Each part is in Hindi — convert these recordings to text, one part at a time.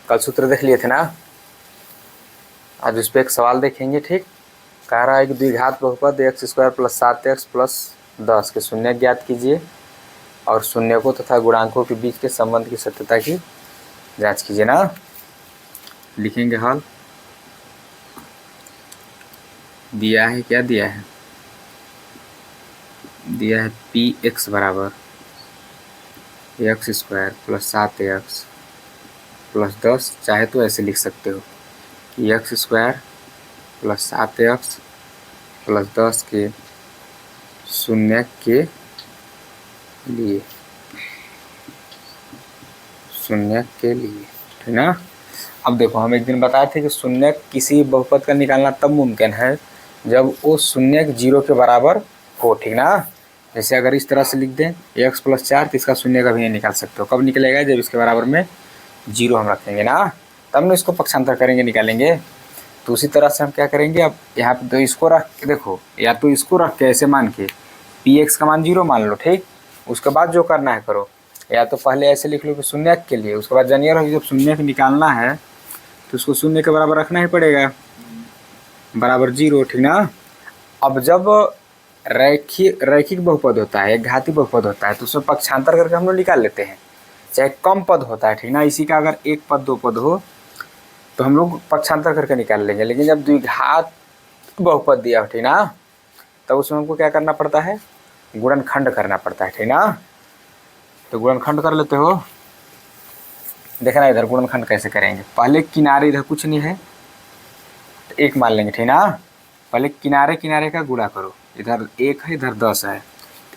कल सूत्र देख लिए थे ना, आज उस पर एक सवाल देखेंगे। ठीक, कह रहा है कि द्विघात बहुपद x² + 7x + 10 के शून्य ज्ञात कीजिए और शून्यकों तथा गुणांकों के बीच के संबंध की सत्यता की जांच कीजिए ना। लिखेंगे हल। दिया है, क्या दिया है, दिया है px बराबर x² + 7x + 10। चाहे तो ऐसे लिख सकते हो कि x² + 7x + 10 के शून्य के लिए, शून्य के लिए, ठीक ना। अब देखो, हम एक दिन बताए थे कि शून्य किसी बहुपद का निकालना तब मुमकिन है जब वो शून्य 0 के बराबर हो, ठीक ना। जैसे अगर इस तरह से लिख दें x + 4 तो इसका शून्य का भी नहीं निकाल सकते हो। कब निकलेगा, जब इसके बराबर में 0 हम रखेंगे ना, तब ना इसको पक्षांतर करेंगे, निकालेंगे। तो उसी तरह से हम क्या करेंगे, अब यहाँ पे तो इसको रख के देखो, या तो इसको रख के ऐसे मान के px का मान 0 मान लो, ठीक। उसके बाद जो करना है करो, या तो पहले ऐसे लिख लो कि शून्य के लिए, उसके बाद जानिए रहो जब शून्य निकालना है तो उसको शून्य के बराबर रखना ही पड़ेगा, बराबर 0, ठीक ना। अब जब रैखिक बहुपद होता है, एक घाती बहुपद होता है, तो उसमें पक्षांतर करके हम लोग निकाल लेते हैं। चाहे कम पद होता है, ठीक ना, इसी का अगर एक पद दो पद हो तो हम लोग पक्षांतर करके निकाल लेंगे। लेकिन जब द्विघात बहुपद दिया हो, ठीक ना, तब उसमें हमको क्या करना पड़ता है, गुणनखंड करना पड़ता है, ठीक ना। तो गुणनखंड कर लेते हो, देखना इधर गुणनखंड कैसे करेंगे। पहले किनारे, इधर कुछ नहीं है तो 1 मान लेंगे, ठीक ना। पहले किनारे किनारे का गुणा करो, इधर 1 है, इधर 10 है।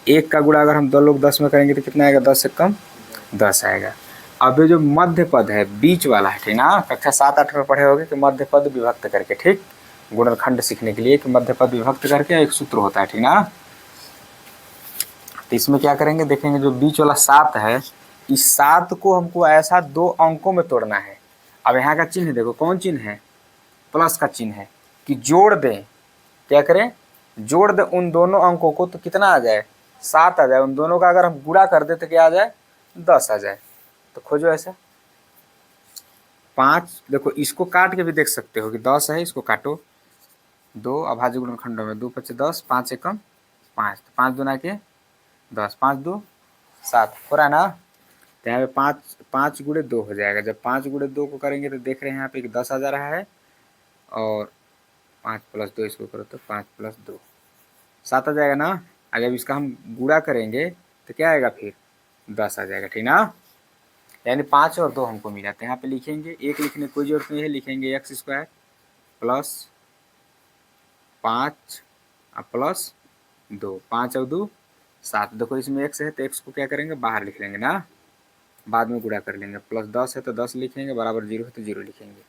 1 का गुणा अगर हम 2 लोग 10 में करेंगे तो कितना आएगा, 10 से कम 10 आएगा। अब ये जो मध्य पद है, बीच वाला है, ठीक ना, कक्षा 7-8 में पढ़े होगे कि मध्य पद विभक्त करके, ठीक, गुणनखंड सीखने के लिए कि मध्य पद विभक्त करके एक सूत्र होता है, ठीक ना। तो इसमें क्या करेंगे, देखेंगे जो बीच वाला 7 है, इस 7 को हमको ऐसा 2 अंकों में तोड़ना है। अब यहाँ का चिन्ह देखो, कौन चिन्ह है, प्लस का चिन्ह है, कि जोड़ दें, क्या करें, जोड़ दें उन दोनों अंकों को, तो कितना आ जाए, 7 आ जाए। उन दोनों का अगर हम गुणा कर दे तो क्या आ जाए, 10 आ जाए। तो खोजो ऐसा 5, देखो इसको काट के भी देख सकते हो कि 10 है, इसको काटो, 2 अभाज्य गुणनखंडों में 2 × 5 = 10, 5 एकम 5, तो 5 दूना के 10, 5 2 7 हो रहा है ना। तो यहाँ पे 5 × 2 हो जाएगा। जब 5 × 2 को करेंगे तो देख रहे हैं यहाँ पे 10 आ जा रहा है, और 5 + 2 इसको करो तो 5 + 2 7 आ जाएगा ना। और जब इसका हम गुणा करेंगे तो क्या आएगा, फिर 10 आ जाएगा, ठीक ना। यानी 5 और 2 हमको मिला। तो यहाँ पे लिखेंगे, 1 लिखने की कोई जरूरत नहीं है, लिखेंगे x² + 5 + 2, 5 और 2 7। देखो इसमें x है तो x को क्या करेंगे, बाहर लिख लेंगे ना, बाद में गुणा कर लेंगे। +10 है तो 10 लिखेंगे, बराबर 0 है तो 0 लिखेंगे।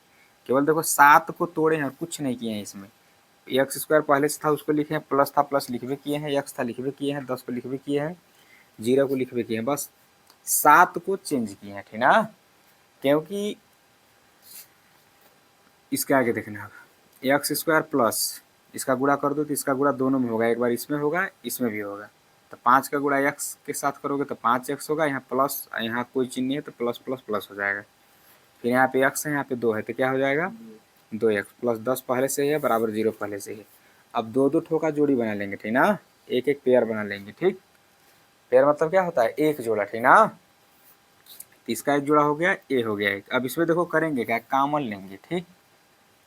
केवल देखो 7 को तोड़े हैं और कुछ नहीं किए हैं। इसमें x² पहले से था, उसको लिखे हैं, प्लस था प्लस लिखवे किए हैं, x था लिखवे किए हैं, 10 को लिखवे किए हैं, 0 को लिखवे किए हैं, बस 7 को चेंज किए हैं, ठीक ना। क्योंकि इसके आगे देखना है, x² प्लस इसका गुणा कर दो तो इसका गुणा दोनों में होगा, एक बार इसमें होगा, इसमें भी होगा। तो 5 का गुणा x के साथ करोगे तो 5x होगा, यहाँ प्लस, यहाँ कोई चिन्ह नहीं है तो प्लस प्लस प्लस हो जाएगा। फिर यहाँ पे x है, यहाँ पे 2 है तो क्या हो जाएगा, 2x + 10 पहले से ही है, बराबर 0 पहले से ही। अब 2-2 ठोका जोड़ी बना लेंगे, ठीक ना, एक एक पेयर बना लेंगे, ठीक। पेयर मतलब क्या होता है, एक जोड़ा, ठीक ना। तो इसका एक जोड़ा हो गया, ए हो गया एक। अब इसमें देखो करेंगे क्या, कॉमन लेंगे, ठीक।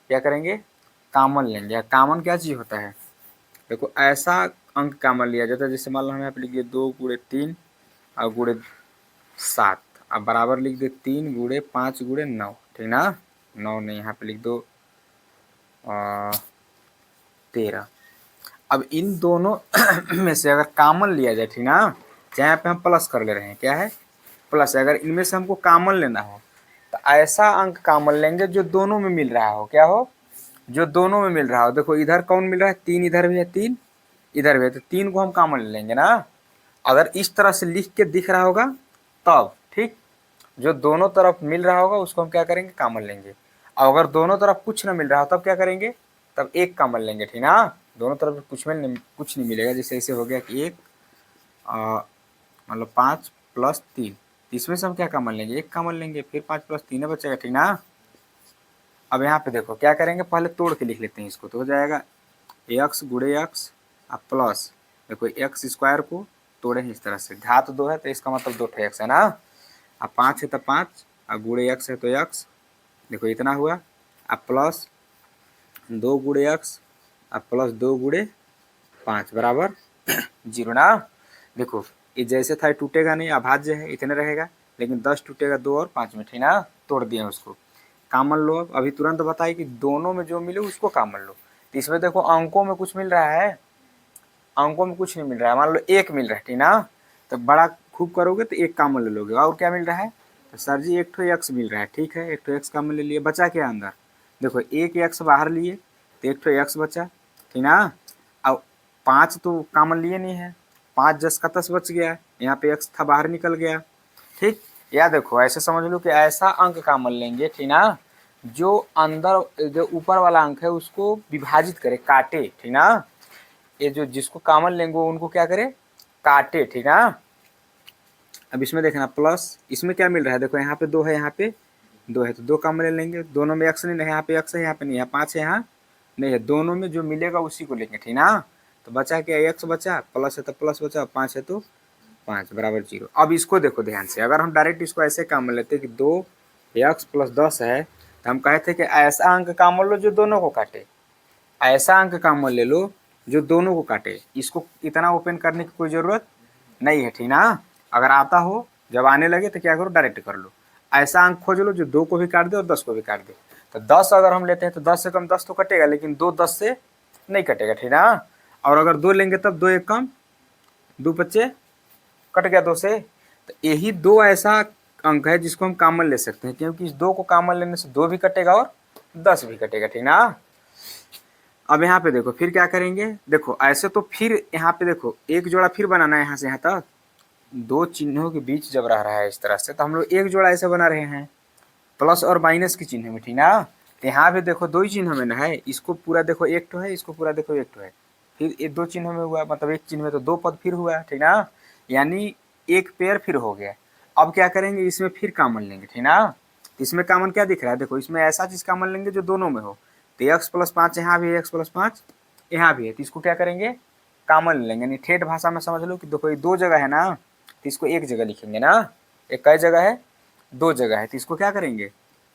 क्या करेंगे, कॉमन लेंगे। कॉमन क्या चीज़ होता है, देखो ऐसा अंक कॉमन लिया जाता है, जैसे मान लो हम यहाँ पे लिख दिए 2 × 3 और × 7, अब बराबर लिख दे 3 × 5 × 9, ठीक ना। 9 नहीं, यहाँ पे लिख दो 13। अब इन दोनों में से अगर कॉमन लिया जाए, ठीक ना, चाहे यहाँ पे हम प्लस कर ले रहे हैं, क्या है, प्लस। अगर इनमें से हमको कॉमन लेना हो तो ऐसा अंक कॉमन लेंगे जो दोनों में मिल रहा हो, क्या हो, जो दोनों में मिल रहा हो। देखो इधर कौन मिल रहा है, 3 इधर भी है, 3 इधर भी है, तो 3 को हम कॉमन ले लेंगे ना। अगर इस तरह से लिख के दिख रहा होगा तब, ठीक, जो दोनों तरफ मिल रहा होगा उसको हम क्या करेंगे, कॉमन लेंगे। और अगर दोनों तरफ कुछ ना मिल रहा हो तब क्या करेंगे, तब एक कॉमन लेंगे, ठीक ना। दोनों तरफ कुछ नहीं मिलेगा, जैसे ऐसे हो गया कि एक मतलब 5 + 3 इसमें से हम क्या कॉमन लेंगे, एक कॉमन लेंगे, फिर 5 प्लस 3 बचेगा, ठीक ना। अब यहाँ पे देखो क्या करेंगे, पहले तोड़ के लिख लेते हैं इसको, तो हो जाएगा एक्स गुड़े एक्स अब प्लस, देखो एक्स स्क्वायर को तोड़े हैं इस तरह से, घात 2 है तो इसका मतलब 2 एक्स है ना। अब 5 है तो 5, अब गुड़े एक्स है तो एक्स, देखो इतना हुआ, अब प्लस 2 गुड़े एक्स अब प्लस 2 गुड़े 5 बराबर 0 ना। देखो ये जैसे था टूटेगा नहीं, अभाज्य है, इतने रहेगा, लेकिन 10 टूटेगा 2 और 5 में, ठीक ना। तोड़ दिए उसको, कॉमन लो। अब अभी तुरंत बताइए कि दोनों में जो मिले उसको कॉमन लो। तो इसमें देखो अंकों में कुछ मिल रहा है, अंकों में कुछ नहीं मिल रहा है, मान लो एक मिल रहा है, ठीक ना। तो बड़ा खूब करोगे तो एक कॉमन ले लोगे, और क्या मिल रहा है, तो सर जी एक ठो एक्स मिल रहा है, ठीक है, एक ठो एक्स कॉमन ले लिए, बचा क्या अंदर, देखो एक एक्स बाहर लिए तो एक ठो एक्स बचा, ठीक ना। अब 5 तो कॉमन लिए नहीं है, 5 10 का 10 बच गया, यहाँ पे एक्स था बाहर निकल गया, ठीक। या देखो ऐसे समझ लो कि ऐसा अंक कॉमन लेंगे, ठीक ना, जो अंदर जो ऊपर वाला अंक है उसको विभाजित करे, काटे, ठीक ना। ये जो जिसको कॉमन लेंगे उनको क्या करे, काटे, ठीक ना। अब इसमें देखना प्लस, इसमें क्या मिल रहा है, देखो यहाँ पे 2 है, यहाँ पे 2 है, तो 2 कॉमन ले लेंगे, दोनों में एक्स नहीं है, यहाँ पे एक्स है, यहाँ पे नहीं है, 5 है, यहाँ नहीं है, दोनों में जो मिलेगा उसी को लेंगे, ठीक ना। तो बचा क्या, एक्स बचा, प्लस है तो प्लस बचा, 5 है तो 5 बराबर 0। अब इसको देखो ध्यान से, अगर हम डायरेक्ट इसको ऐसे कॉमन लेते कि 2 एक्स प्लस 10 है, तो हम कहते कि ऐसा अंक कॉमन लो जो दोनों को काटे, ऐसा अंक कॉमन ले लो जो दोनों को काटे। इसको इतना ओपन करने की कोई ज़रूरत नहीं है, ठीक ना। अगर आता हो, जब आने लगे तो क्या करो, डायरेक्ट कर लो, ऐसा अंक खोज लो जो 2 को भी काट दे और 10 को भी काट दे। तो 10 अगर हम लेते हैं तो 10 से कम 10 तो कटेगा, लेकिन 2 10 से नहीं कटेगा, ठीक ना। और अगर 2 लेंगे तब 2 एक कम, 2 बच्चे कट गया 2 से। तो यही 2 ऐसा अंक है जिसको हम कॉमन ले सकते हैं, क्योंकि इस 2 को कॉमन लेने से 2 भी कटेगा और 10 भी कटेगा, ठीक ना। अब यहाँ पे देखो फिर क्या करेंगे, देखो ऐसे तो फिर यहाँ पे देखो एक जोड़ा फिर बनाना है, यहाँ से यहाँ तक 2 चिन्हों के बीच जब रह रहा है इस तरह से, तो हम लोग एक जोड़ा ऐसे बना रहे हैं, प्लस और माइनस की चिन्ह में, ठीक ना। तो यहाँ पे देखो 2 ही चिन्ह में ना है, इसको पूरा देखो एक तो है, इसको पूरा देखो एक तो है, फिर ये 2 चिन्ह में हुआ, मतलब एक चिन्ह में तो 2 पद फिर हुआ, ठीक ना, यानी एक पेयर फिर हो गया। अब क्या करेंगे, इसमें फिर कॉमन लेंगे, ठीक ना। इसमें कॉमन क्या दिख रहा है, देखो इसमें ऐसा चीज कॉमन लेंगे जो दोनों में हो, तो एक्स प्लस 5 यहाँ भी है, एक्स प्लस 5 यहाँ भी है, तो इसको क्या करेंगे, कॉमन लेंगे, यानी ठेठ भाषा में समझ लो कि देखो ये 2 जगह है ना, तो इसको एक जगह लिखेंगे ना, एक कई जगह है, 2 जगह है, तो इसको क्या करेंगे,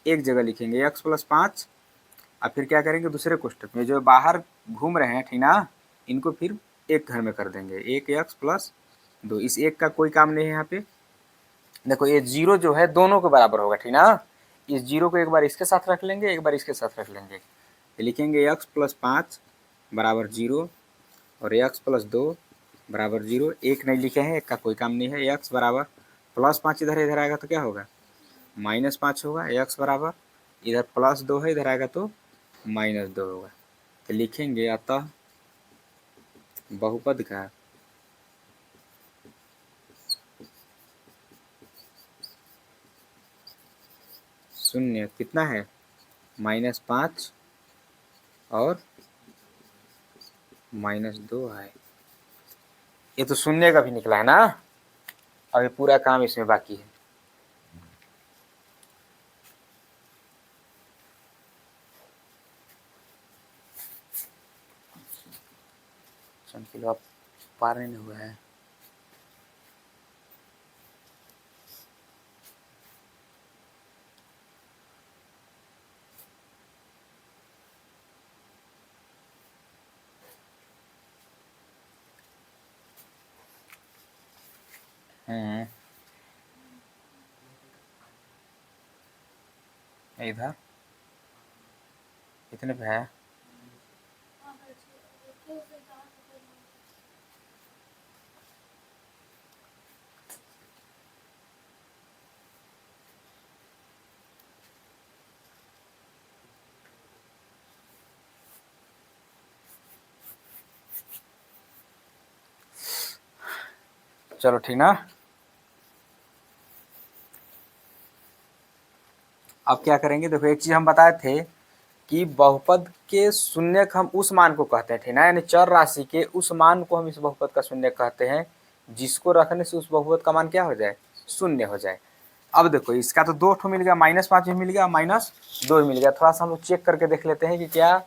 एक जगह लिखेंगे एक्स प्लस 5, और फिर क्या करेंगे दूसरे कोष्टक में जो बाहर घूम रहे हैं, ठीक ना, इनको फिर एक घर में कर देंगे, एक एक्स प्लस 2, इस एक का कोई काम नहीं है यहाँ पे। देखो ये 0 जो है दोनों के बराबर होगा, ठीक ना, इस 0 को एक बार इसके साथ रख लेंगे, एक बार इसके साथ रख लेंगे, तो लिखेंगे एक्स प्लस 5 बराबर 0 और एक्स प्लस 2 बराबर 0, एक नहीं लिखे हैं, एक का कोई काम नहीं है, एक्स बराबर प्लस 5 इधर इधर आएगा तो क्या होगा, -5 होगा, एक्स बराबर इधर प्लस 2 है, इधर आएगा तो -2 होगा। तो लिखेंगे अतः बहुपद का शून्य कितना है, -5 और -2 है। ये तो शून्य का भी निकला है ना, अभी पूरा काम इसमें बाकी है। किलो आप पार नहीं हुआ है, इधर कितने पे है, चलो ठीक ना। अब क्या करेंगे, देखो एक चीज हम बताए थे कि बहुपद के शून्यक हम उस मान को कहते हैं, ठीक ना, यानी चर राशि के उस मान को हम इस बहुपद का शून्यक कहते हैं जिसको रखने से उस बहुपद का मान क्या हो जाए, शून्य हो जाए। अब देखो इसका तो 2 ठो मिल गया, -5 भी मिल गया, -2 भी मिल गया। थोड़ा सा हम लोग चेक करके देख लेते हैं कि क्या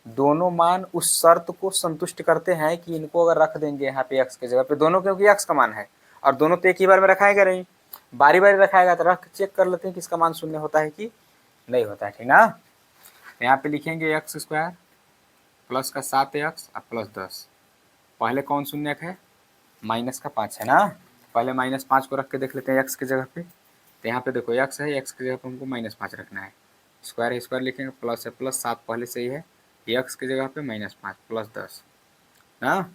दोनों मान उस शर्त को संतुष्ट करते हैं कि इनको अगर रख देंगे यहाँ पे x की जगह पे, दोनों क्योंकि x का मान है और दोनों तो एक ही बार में रखाएगा नहीं, बारी बारी रखाएगा, तो रख चेक कर लेते हैं कि इसका मान शून्य होता है कि नहीं होता है, ठीक ना। यहाँ पे लिखेंगे x² प्लस का 7x और प्लस 10। पहले कौन शून्य है, -5 है ना, पहले -5 को रख के देख लेते हैं x की जगह पे। तो यहाँ पे देखो x है, x की जगह पे हमको -5 रखना है, स्क्वायर है स्क्वायर लिखेंगे, प्लस है प्लस 7 पहले से ही है, x की जगह पे -5 प्लस 10 ना,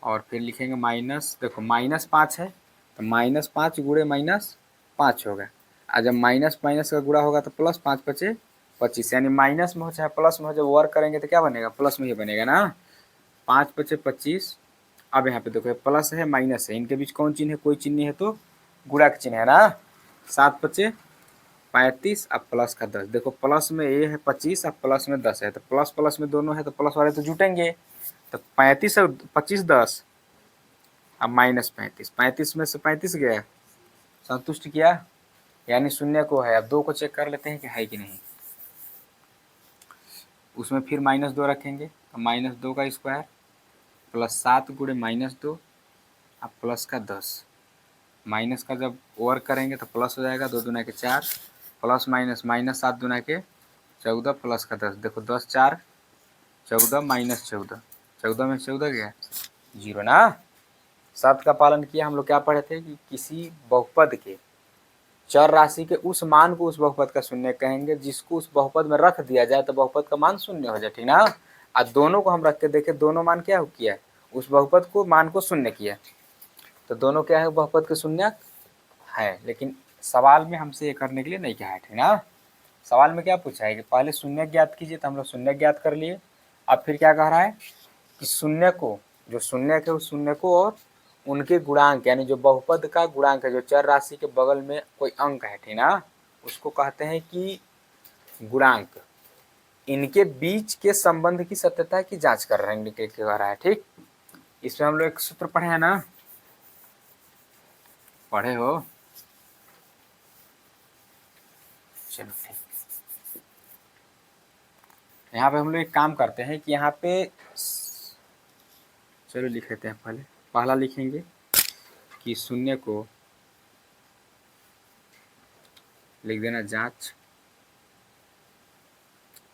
और फिर लिखेंगे माइनस, देखो -5 है तो -5 गुणे -5 होगा, और जब माइनस माइनस का गुणा होगा तो +5 × 25, यानी माइनस में हो चाहे प्लस में हो, जब वर्क करेंगे तो क्या बनेगा, प्लस में ही बनेगा ना। 5 × 25। अब यहाँ पे देखो प्लस है माइनस है, इनके बीच कौन चिन्ह है, कोई चिन्ह नहीं है तो गुणा का चिन्ह है ना। 7 × 35 अब प्लस का 10, देखो प्लस में ये है 25 अब प्लस में 10 है, तो प्लस प्लस में दोनों है तो प्लस वाले तो जुटेंगे, तो 35 और 25 10, अब -35, 35 में से 35 गया, संतुष्ट किया, यानी शून्य को है। अब 2 को चेक कर लेते हैं कि है कि नहीं, उसमें फिर -2 रखेंगे, तो -2 का स्क्वायर प्लस 7 गुणे -2 अब प्लस का 10, माइनस का जब वर्क करेंगे तो प्लस हो जाएगा, 2 दूना के 4 प्लस माइनस -7 दूना के 14 प्लस का 10, देखो 10 4 14 -14, 14 में 14 गया 0 ना। शर्त का पालन किया। हम लोग क्या पढ़े थे कि किसी बहुपद के चर राशि के उस मान को उस बहुपद का शून्य कहेंगे जिसको उस बहुपद में रख दिया जाए तो बहुपद का मान शून्य हो जाए, ठीक ना। आज दोनों को हम रख के देखे, दोनों मान क्या किया, उस बहुपद को मान को शून्य किया, तो दोनों क्या है, बहुपद के शून्य है। लेकिन सवाल में हमसे ये करने के लिए नहीं कहा है, ठीक ना। सवाल में क्या पूछा है कि पहले शून्य ज्ञात कीजिए, तो हम लोग शून्य ज्ञात कर लिए। अब फिर क्या कह रहा है कि शून्य को, जो शून्य है उस शून्य को और उनके गुणांक, यानी जो बहुपद का गुणांक है, जो चर राशि के बगल में कोई अंक है, ठीक ना, उसको कहते हैं कि गुणांक, इनके बीच के संबंध की सत्यता की जांच कर रहे हैं, कह रहा है, ठीक। इसमें हम लोग एक सूत्र पढ़े हैं ना, पढ़े हो, चलो ठीक। यहाँ पे हम लोग एक काम करते हैं कि यहाँ पे चलो लिख लेते हैं, पहला लिखेंगे कि शून्य को लिख देना जांच,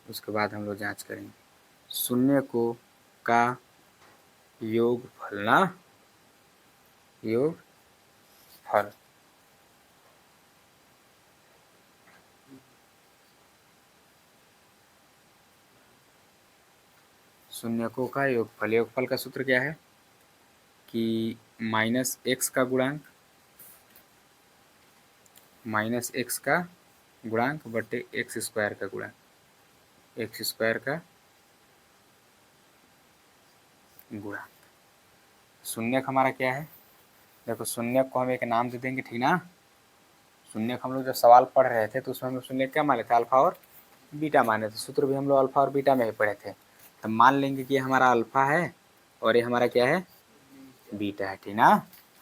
उसके बाद हम लोग जांच करेंगे शून्य को का योगफल ना, योगफल, शून्य को का योगफल, योगफल का सूत्र क्या है कि -x का गुणांक, -x का गुणांक बटे x² का गुणांक, x² का गुणांक। शून्य हमारा क्या है, देखो शून्य को हम एक नाम दे देंगे, ठीक ना। शून्य हम लोग जब सवाल पढ़ रहे थे तो उसमें हम लोग शून्य क्या माने थे, अल्फा और बीटा माने थे, सूत्र भी हम लोग अल्फा और बीटा में ही पढ़े थे। तो मान लेंगे कि ये हमारा अल्फा है और ये हमारा क्या है, बीटा है, ठीक ना।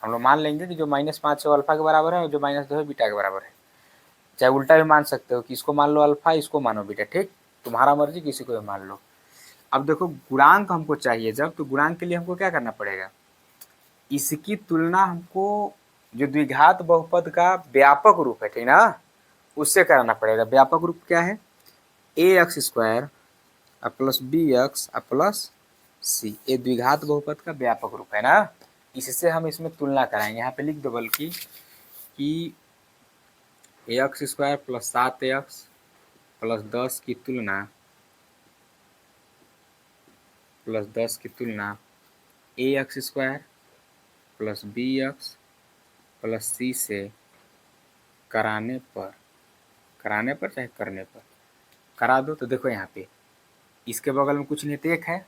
हम लोग मान लेंगे कि जो -5 है वो अल्फा के बराबर है और जो -2 है बीटा के बराबर है। चाहे उल्टा भी मान सकते हो कि इसको मान लो अल्फा, इसको मानो बीटा, ठीक, तुम्हारा मर्जी, किसी को भी मान लो। अब देखो गुणांक हमको चाहिए जब, तो गुणांक के लिए हमको क्या करना पड़ेगा, इसकी तुलना हमको जो द्विघात बहुपद का व्यापक रूप है, ठीक ना, उससे कराना पड़ेगा। व्यापक रूप क्या है, ax² plus bx plus c, ये द्विघात बहुपद का व्यापक रूप है ना। इससे हम इसमें तुलना कराएंगे, यहाँ पे लिख दो बल्कि कि ax² प्लस 7x प्लस 10 की तुलना, प्लस 10 की तुलना ax² plus bx plus c से कराने पर चाहे करने पर करा दो। तो देखो यहाँ पे इसके बगल में कुछ नहीं तो एक है।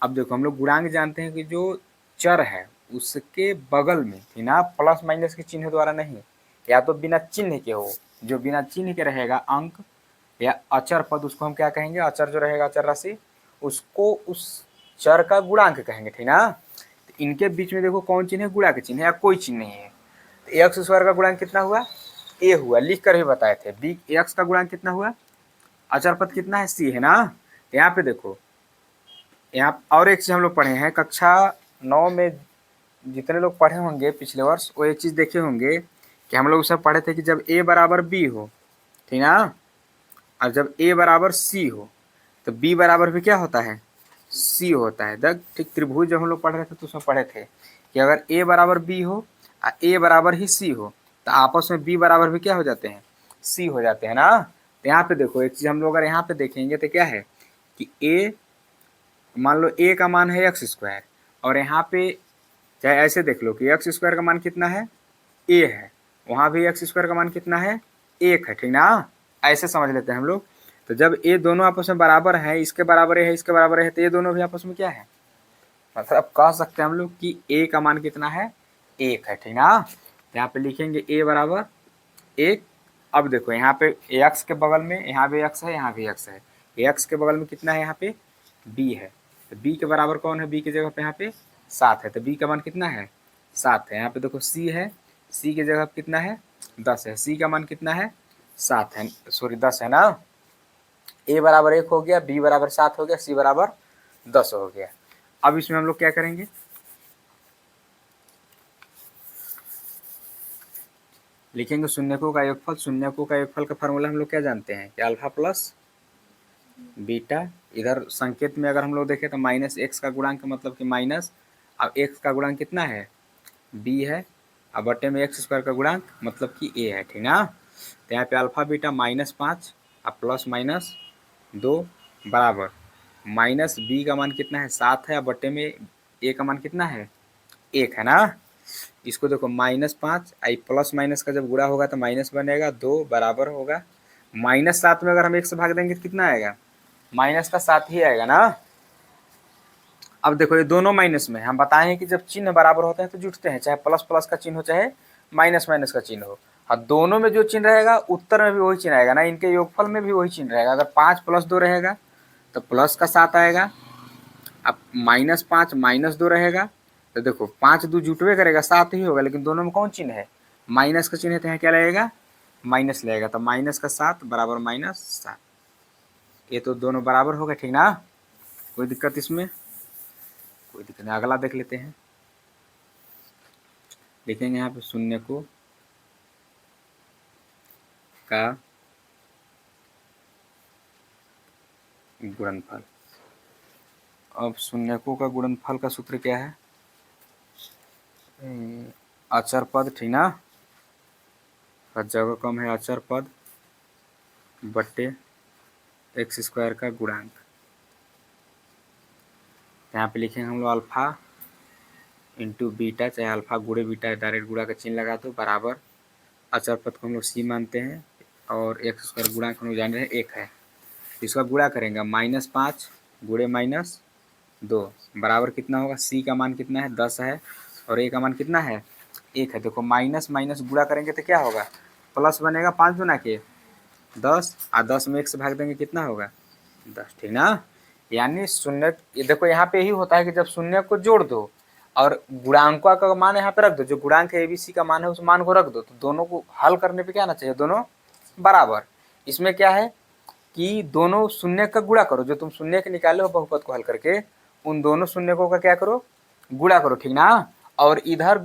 अब देखो हम लोग गुणांक जानते हैं कि जो चर है उसके बगल में, ठीक ना, प्लस माइनस के चिन्ह द्वारा नहीं, या तो बिना चिन्ह के हो, जो बिना चिन्ह के रहेगा अंक या अचर पद, उसको हम क्या कहेंगे, अचर जो रहेगा अचर राशि, उसको उस चर का गुणांक कहेंगे, ठीक ना। तो इनके बीच में देखो कौन चिन्ह है, गुणा के चिन्ह है या कोई चिन्ह नहीं है। एक्स स्क्वायर का गुणांक कितना हुआ, ए हुआ, लिख कर भी बताए थे। बी एक्स का गुणांक कितना हुआ, अचर पद कितना है, सी है ना। यहाँ पे देखो, यहाँ और एक चीज हम लोग पढ़े हैं कक्षा 9 में, जितने लोग पढ़े होंगे पिछले वर्ष वो एक चीज देखे होंगे कि हम लोग सब पढ़े थे कि जब ए बराबर बी हो, ठीक ना, और जब ए बराबर सी हो तो बी बराबर भी क्या होता है, सी होता है। देख ठीक, त्रिभुज जब हम लोग पढ़ रहे थे तो उसमें पढ़े थे कि अगर ए बराबर बी हो और ए बराबर ही सी हो तो आपस में बी बराबर भी क्या हो जाते हैं, सी हो जाते हैं ना। तो यहाँ पे देखो एक चीज हम लोग अगर यहाँ पे देखेंगे तो क्या है कि ए, मान लो ए का मान है एक्स स्क्वायर, और यहाँ पे चाहे ऐसे देख लो कि एक्स स्क्वायर का मान कितना है, ए है, वहाँ भी एक्स स्क्वायर का मान कितना है, एक है, ठीक ना। ऐसे समझ लेते हैं हम लोग। तो जब ये दोनों आपस में बराबर है, इसके बराबर है, इसके बराबर है, तो ये दोनों भी आपस में क्या है, मतलब कह सकते हैं हम लोग कि ए का मान कितना है, एक है, ठीक ना। यहाँ पे लिखेंगे ए बराबर एक। अब देखो यहाँ पे एक्स के बगल में, यहाँ भी एक्स है, यहाँ भी एक्स है, एक्स के बगल में कितना है, यहाँ पे बी है, तो बी के बराबर कौन है, बी की जगह पे यहाँ पे 7 है, तो बी का मान कितना है, 7 है। यहाँ पे देखो सी है, सी की जगह कितना है, 10 है, सी का मान कितना है, 7 है, सॉरी 10 है ना। ए बराबर 1 हो गया, बी बराबर 7 हो गया, सी बराबर 10 हो गया। अब इसमें हम लोग क्या करेंगे, लिखेंगे शून्यकों का योगफल। शून्यकों का योगफल का फार्मूला हम लोग क्या जानते हैं कि अल्फा प्लस बीटा, इधर संकेत में अगर हम लोग देखें तो माइनस एक्स का गुणांक मतलब कि माइनस, अब एक्स का गुणांक कितना है, बी है, अब बटे में एक्स स्क्वायर का गुणांक मतलब कि ए है, ठीक ना। तो यहाँ पे अल्फा बीटा -5 अब प्लस -2 बराबर माइनस बी का मान कितना है, 7 है, अब बटे में ए का मान कितना है, 1 है ना। इसको देखो -5 आई प्लस माइनस का जब गुणा होगा तो माइनस बनेगा, 2 बराबर होगा -7 में अगर हम 1 से भाग देंगे तो कितना आएगा, माइनस का 7 ही आएगा ना। अब देखो ये दोनों माइनस में, हम बताए हैं कि जब चिन्ह बराबर होते हैं तो जुटते हैं, चाहे प्लस प्लस का चिन्ह हो चाहे माइनस माइनस का चिन्ह हो। और दोनों में जो चिन्ह रहेगा उत्तर में भी वही चिन्ह आएगा ना, इनके योगफल में भी वही चिन्ह रहेगा। अगर 5 + 2 रहेगा तो प्लस का 7 आएगा, अब -5 -2 रहेगा तो देखो 5 2 जुटवे करेगा 7 ही होगा, लेकिन दोनों में कौन चिन्ह है, माइनस का चिन्ह है, तो यहाँ क्या लगेगा, माइनस लगेगा, तो माइनस का 7 बराबर -7। ये तो दोनों बराबर हो गए, ठीक ना, कोई दिक्कत इसमें, कोई दिक्कत नहीं। अगला देख लेते हैं, देखेंगे यहाँ पे शून्यकों का गुणनफल। अब शून्यकों का गुणनफल का सूत्र क्या है, अचर पद, ठीक ना, जगह कम है, अचर पद बट्टे एक्स स्क्वायर का गुणांक। यहाँ पे लिखेंगे हम लोग अल्फा इंटू बीटा, चाहे अल्फा गुणे बीटा, डायरेक्ट गुणा का चिन्ह लगा दो, बराबर अचर पद को हम लोग सी मानते हैं और एक्स स्क्वायर गुणांक हम लोग जान रहे हैं 1 है, इसका गुणा करेंगे -5 गुणे -2 बराबर कितना होगा, सी का मान कितना है, 10 है, और ए का मान कितना है, 1 है। देखो माइनस माइनस गुणा करेंगे तो क्या होगा, प्लस बनेगा, 5 दूना के 10, और 10 में 1 से भाग देंगे कितना होगा, 10, ठीक ना। यानी शून्य, ये देखो यहाँ पे यही होता है कि जब शून्य को जोड़ दो और गुणांकों का मान यहाँ पे रख दो, जो गुणांक है एबीसी का मान है उस मान को रख दो, तो दोनों को हल करने पे क्या आना चाहिए, दोनों बराबर। इसमें क्या है कि दोनों शून्य का गुणा करो, जो तुम शून्य के निकाले हो बहुपद को हल करके, उन दोनों शून्यकों का क्या करो, गुणा करो, ठीक ना। और इधर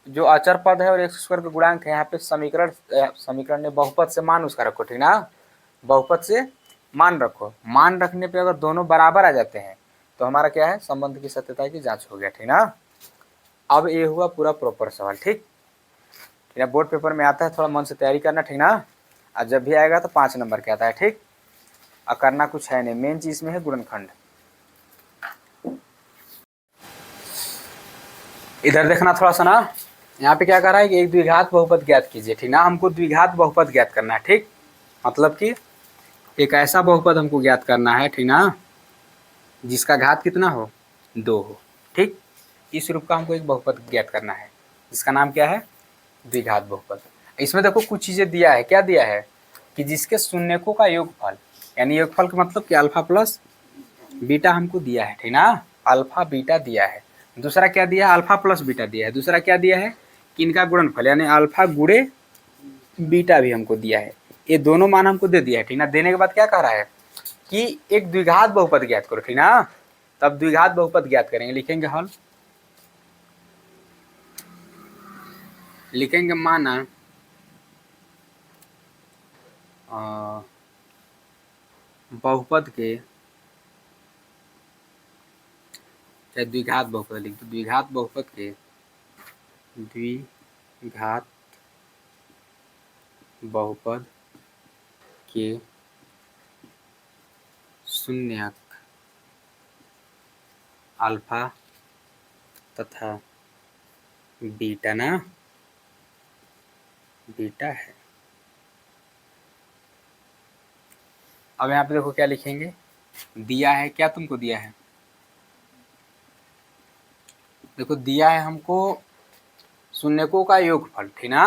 जो अचर पद है और एक्स स्क्वायर का गुणांक है, यहाँ पे समीकरण ने बहुपद से मान उसका रखो, ठीक ना, बहुपद से मान रखो, मान रखने पे अगर दोनों बराबर आ जाते हैं तो हमारा क्या है, संबंध की सत्यता की जांच हो गया, ठीक ना। अब ये हुआ पूरा प्रॉपर सवाल, ठीक है, बोर्ड पेपर में आता है, थोड़ा मन से तैयारी करना, ठीक ना, और जब भी आएगा तो 5 नंबर के आता है, ठीक। और करना कुछ है नहीं, मेन चीज में है गुणनखंड। इधर देखना थोड़ा सा ना, यहाँ पे क्या कर रहा है कि एक द्विघात बहुपद ज्ञात कीजिए, ठीक ना, हमको द्विघात बहुपद ज्ञात करना है, ठीक, मतलब कि एक ऐसा बहुपद हमको ज्ञात करना है, ठीक ना, जिसका घात कितना हो, 2 हो, ठीक। इस रूप का हमको एक बहुपद ज्ञात करना है जिसका नाम क्या है, द्विघात बहुपद। इसमें देखो कुछ चीजें दिया है, क्या दिया है कि जिसके शून्यकों का योगफल, यानी योगफल का मतलब कि अल्फा प्लस बीटा हमको दिया है, ठीक ना, अल्फा बीटा दिया है। दूसरा क्या दिया है, अल्फा प्लस बीटा दिया है। दूसरा क्या दिया है इनका गुणनफल यानी अल्फा गुणे बीटा भी हमको दिया है, ये दोनों मान हमको दे दिया है, ठीक ना। देने के बाद क्या कह रहा है कि एक द्विघात बहुपद ज्ञात करो, ठीक ना। तब द्विघात बहुपद ज्ञात करेंगे, लिखेंगे हल, लिखेंगे माना बहुपद के, चाहे द्विघात बहुपद लिख दो, द्विघात बहुपद के, द्विघात बहुपद के शून्यक अल्फा तथा बीटा ना, बीटा है। अब यहाँ पे देखो क्या लिखेंगे, दिया है क्या, तुमको दिया है, देखो दिया है हमको शून्यकों का योगफल, ठीक ना,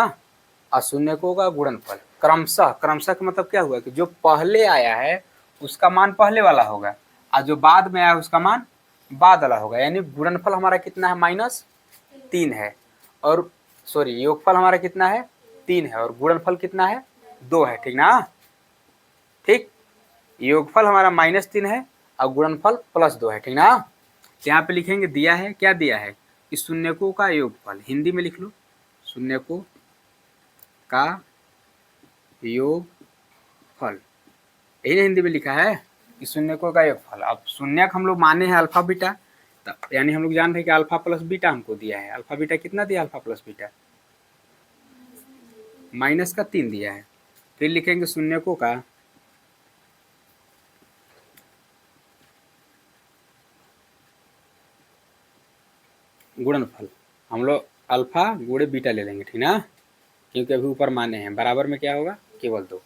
और शून्यकों का गुणनफल क्रमशः, क्रमशः का मतलब क्या हुआ कि जो पहले आया है उसका मान पहले वाला होगा और जो बाद में आया उसका मान बाद वाला होगा। यानी गुणनफल हमारा कितना है, -3 है, और सॉरी योगफल हमारा कितना है, 3 है, और गुणनफल कितना है, 2 है, ठीक ना। ठीक, योगफल हमारा -3 है और गुणनफल +2 है, ठीक ना। यहाँ पे लिखेंगे दिया है, क्या दिया है कि शून्यकों का योगफल, हिंदी में लिख लो, शून्यकों का योगफल, यही हिंदी में लिखा है कि शून्यकों का योगफल। अब शून्यक हम लोग माने हैं अल्फा बीटा, यानी हम लोग जान रहे हैं कि अल्फा प्लस बीटा हमको दिया है, अल्फा बीटा कितना दिया, अल्फा प्लस बीटा -3 दिया है। फिर लिखेंगे शून्यकों का गुणनफल, हम लोग अल्फा गुणे बीटा ले लेंगे, ठीक ना, क्योंकि अभी ऊपर माने हैं, बराबर में क्या होगा, केवल 2।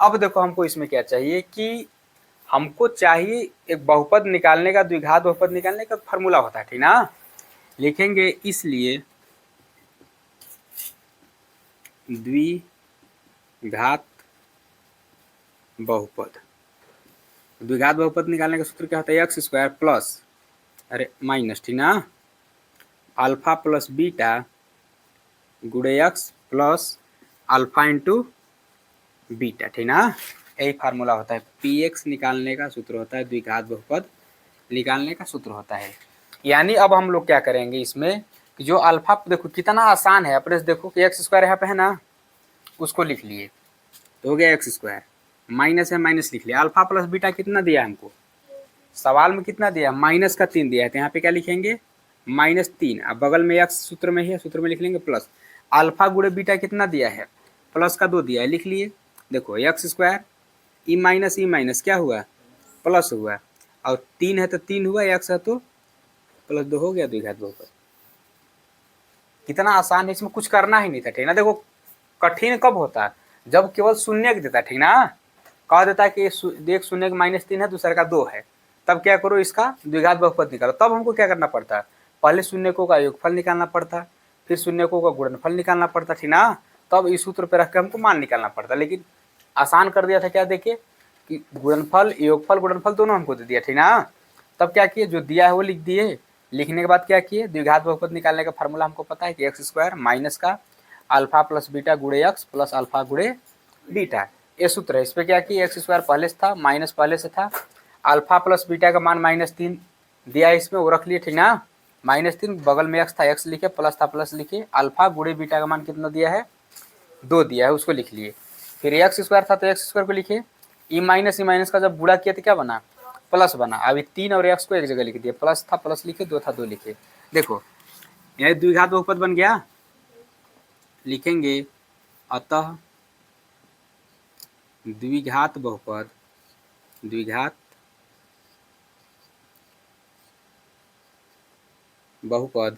अब देखो हमको इसमें क्या चाहिए कि हमको चाहिए एक बहुपद निकालने का, द्विघात बहुपद निकालने का फॉर्मूला होता है, ठीक ना। लिखेंगे इसलिए द्विघात बहुपद, द्विघात बहुपद निकालने का सूत्र क्या होता है, x² प्लस माइनस, ठीक ना, अल्फा प्लस बीटा गुणे x plus alpha into beta, ठीक ना। यही फार्मूला होता है, px निकालने का सूत्र होता है, द्विघात बहुपद निकालने का सूत्र होता है। यानी अब हम लोग क्या करेंगे इसमें कि जो अल्फा, देखो कितना आसान है, अपने देखो कि x² यहाँ पे है ना, उसको लिख लिए तो हो गया x², माइनस है माइनस लिख लिया, अल्फा प्लस बीटा कितना दिया हमको, सवाल में कितना दिया, -3 दिया है, तो यहाँ पे क्या लिखेंगे -3, अब बगल में x सूत्र में ही है, सूत्र में लिख लेंगे प्लस, अल्फा गुणे बीटा कितना दिया है, +2 दिया है, लिख लिए। देखो x² ई माइनस क्या हुआ, प्लस हुआ, और 3 है तो 3 हुआ, x है तो +2 हो गया द्विघात बहुपद। कितना आसान है, इसमें कुछ करना ही नहीं था, ठीक ना। देखो कठिन कब होता है, जब केवल शून्य देता है, ठीक ना, कह देता है कि एक शून्य -3 है, दूसरे का 2 है, तब क्या करो इसका द्विघात बहुपद निकालो, तब हमको क्या करना पड़ता है, पहले शून्यकों का योगफल निकालना पड़ता, फिर शून्यकों का गुणनफल निकालना पड़ता, ठीक ना, तब इस सूत्र पे रख के हमको मान निकालना पड़ता। लेकिन आसान कर दिया था, क्या देखिए कि गुणनफल, योगफल, गुणनफल दोनों हमको दे दिया, ठीक ना। तब क्या किए, जो दिया है वो लिख दिए, लिखने के बाद क्या किए, द्विघात बहुपद निकालने का फार्मूला हमको पता है कि x² माइनस का अल्फा प्लस बीटा गुणे x प्लस अल्फा गुणे बीटा, ये सूत्र है। इस पर क्या किए, x² पहले से था, माइनस पहले से था, अल्फा प्लस बीटा का मान -3 दिया है इसमें, वो रख लिए, ठीक ना, -3, बगल में x था, x लिखे, प्लस था प्लस लिखे, अल्फा गुणे बीटा का मान कितना दिया है, 2 दिया है, उसको लिख लिए। फिर x² था तो x² को लिखे, ई माइनस का जब गुणा किया तो क्या बना, प्लस बना। अभी 3 और x को एक जगह लिख दिया, प्लस था प्लस लिखे, 2 था 2 लिखे। देखो यह द्विघात बहुपद बन गया, लिखेंगे अतः द्विघात बहुपद, द्विघात बहुपद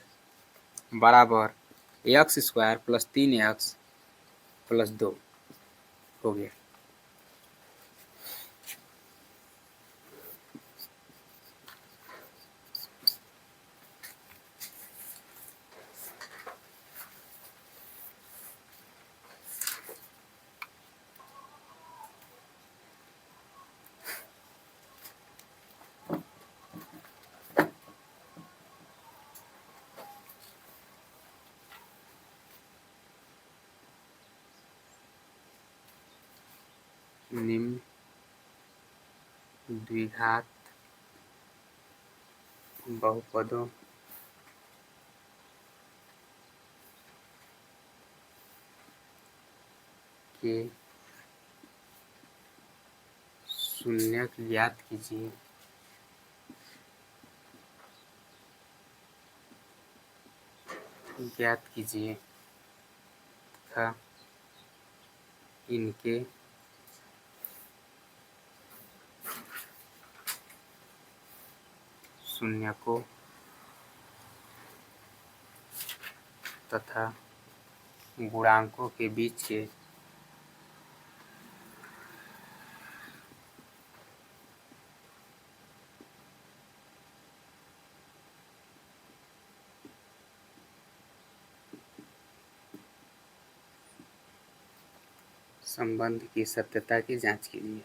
बराबर x² प्लस 3x प्लस 2 हो गया। निम्न द्विघात बहुपदों के शून्यक ज्ञात कीजिए। तथा इनके शून्यकों तथा गुणांकों के बीच के संबंध की सत्यता की जांच कीजिए।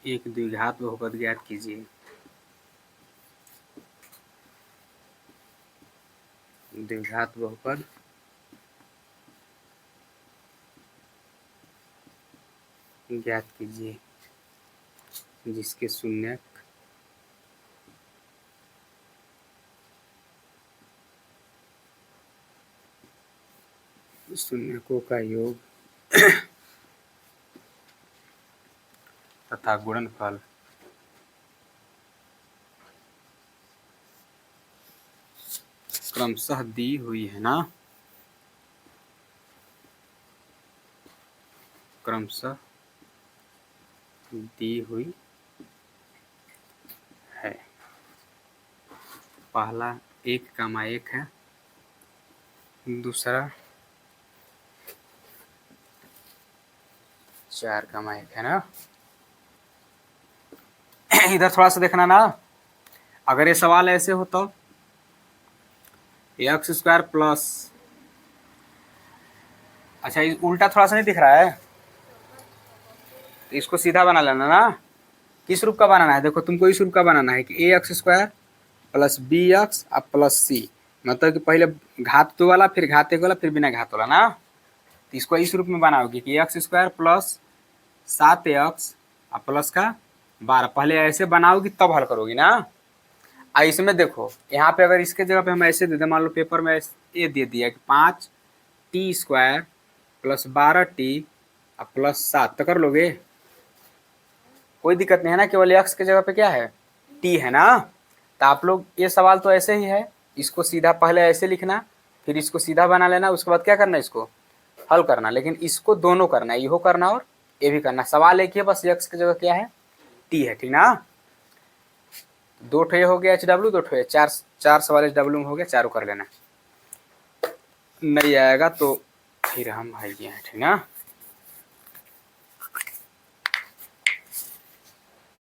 एक द्विघात बहुपद ज्ञात कीजिए। द्विघात बहुपद ज्ञात कीजिए जिसके शून्यकों का योग तथा गुणनफल क्रमशः दी हुई है ना, क्रमशः दी हुई है। पहला 1,1 है, दूसरा 4,1 है ना। इधर थोड़ा सा देखना ना, अगर ये सवाल ऐसे हो तो x² प्लस, अच्छा ये उल्टा थोड़ा सा नहीं दिख रहा है, तो इसको सीधा बना लेना ना। किस रूप का बनाना है, देखो तुमको इस रूप का बनाना है कि ax² प्लस bx अब प्लस c, मतलब कि पहले घात 2 वाला, फिर घात 1 वाला, फिर बिना घात वाला ना। तो इसको इस रूप में बनाओगे कि x² प्लस 7x अब प्लस का 12, पहले ऐसे बनाओगी तब हल करोगी ना। इसमें देखो यहाँ पे अगर इसके जगह पे हम ऐसे दे दें, मान लो पेपर में ये दे दिया कि 5t² प्लस 12t अब प्लस 7, तो कर लोगे, कोई दिक्कत नहीं है ना। केवल x के जगह पे क्या है, t है ना। तो आप लोग ये सवाल तो ऐसे ही है, इसको सीधा पहले ऐसे लिखना, फिर इसको सीधा बना लेना, उसके बाद क्या करना, इसको हल करना। लेकिन इसको दोनों करना है, ये करना और ये भी करना। सवाल एक ही है, बस x की जगह क्या है, t है, ठीक ना। 2 ठो हो गया HW, 2 ठो 4 सवाल HW में हो गया, चारों कर लेना। नहीं आएगा तो फिर हम भाई हैं, ठीक ना।